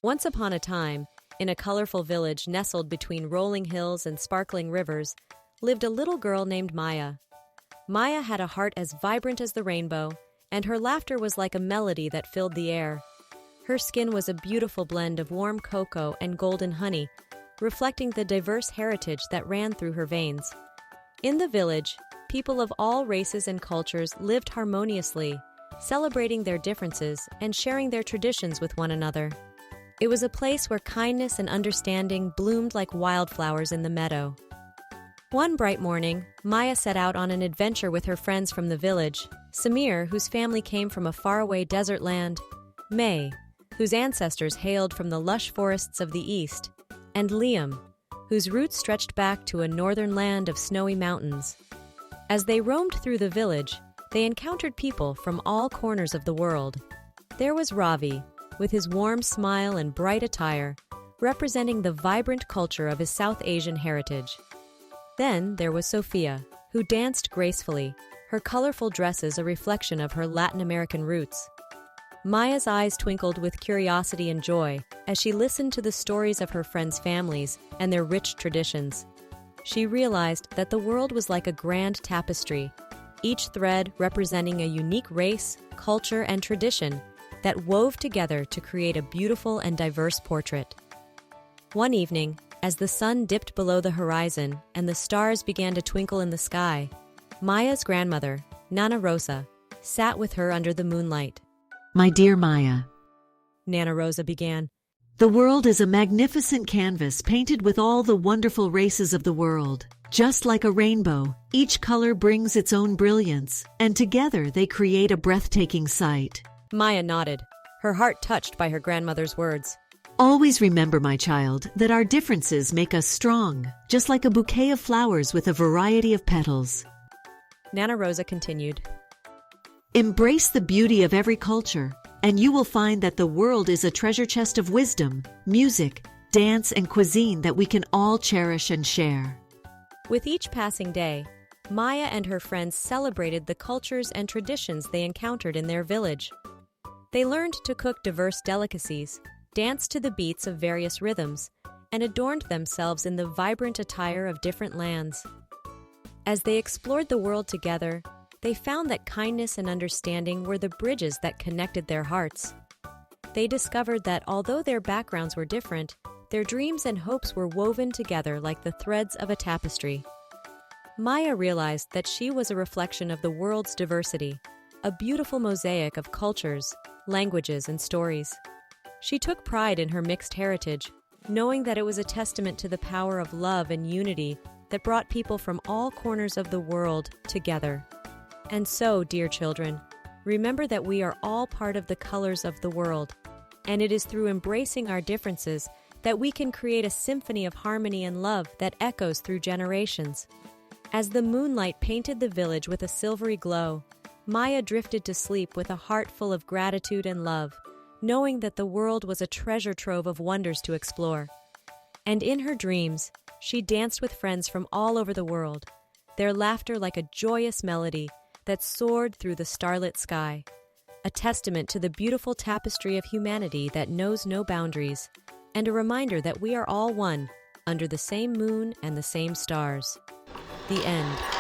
Once upon a time, in a colorful village nestled between rolling hills and sparkling rivers, lived a little girl named Maya. Maya had a heart as vibrant as the rainbow, and her laughter was like a melody that filled the air. Her skin was a beautiful blend of warm cocoa and golden honey, reflecting the diverse heritage that ran through her veins. In the village, people of all races and cultures lived harmoniously, celebrating their differences and sharing their traditions with one another. It was a place where kindness and understanding bloomed like wildflowers in the meadow. One bright morning, Maya set out on an adventure with her friends from the village: Samir, whose family came from a faraway desert land; May, whose ancestors hailed from the lush forests of the east; and Liam, whose roots stretched back to a northern land of snowy mountains. As they roamed through the village, they encountered people from all corners of the world. There was Ravi, with his warm smile and bright attire, representing the vibrant culture of his South Asian heritage. Then there was Sophia, who danced gracefully, her colorful dresses a reflection of her Latin American roots. Maya's eyes twinkled with curiosity and joy as she listened to the stories of her friends' families and their rich traditions. She realized that the world was like a grand tapestry, each thread representing a unique race, culture, and tradition that wove together to create a beautiful and diverse portrait. One evening, as the sun dipped below the horizon and the stars began to twinkle in the sky, Maya's grandmother, Nana Rosa, sat with her under the moonlight. My dear Maya, Nana Rosa began, the world is a magnificent canvas painted with all the wonderful races of the world. Just like a rainbow, each color brings its own brilliance, and together they create a breathtaking sight. Maya nodded, her heart touched by her grandmother's words. Always remember, my child, that our differences make us strong, just like a bouquet of flowers with a variety of petals. Nana Rosa continued, Embrace the beauty of every culture, and you will find that the world is a treasure chest of wisdom, music, dance, and cuisine that we can all cherish and share. With each passing day, Maya and her friends celebrated the cultures and traditions they encountered in their village. They learned to cook diverse delicacies, danced to the beats of various rhythms, and adorned themselves in the vibrant attire of different lands. As they explored the world together, they found that kindness and understanding were the bridges that connected their hearts. They discovered that although their backgrounds were different, their dreams and hopes were woven together like the threads of a tapestry. Maya realized that she was a reflection of the world's diversity, a beautiful mosaic of cultures, languages, and stories. She took pride in her mixed heritage, knowing that it was a testament to the power of love and unity that brought people from all corners of the world together. And so, dear children, remember that we are all part of the colors of the world, and it is through embracing our differences that we can create a symphony of harmony and love that echoes through generations. As the moonlight painted the village with a silvery glow, Maya drifted to sleep with a heart full of gratitude and love, knowing that the world was a treasure trove of wonders to explore. And in her dreams, she danced with friends from all over the world, their laughter like a joyous melody that soared through the starlit sky, a testament to the beautiful tapestry of humanity that knows no boundaries, and a reminder that we are all one, under the same moon and the same stars. The end.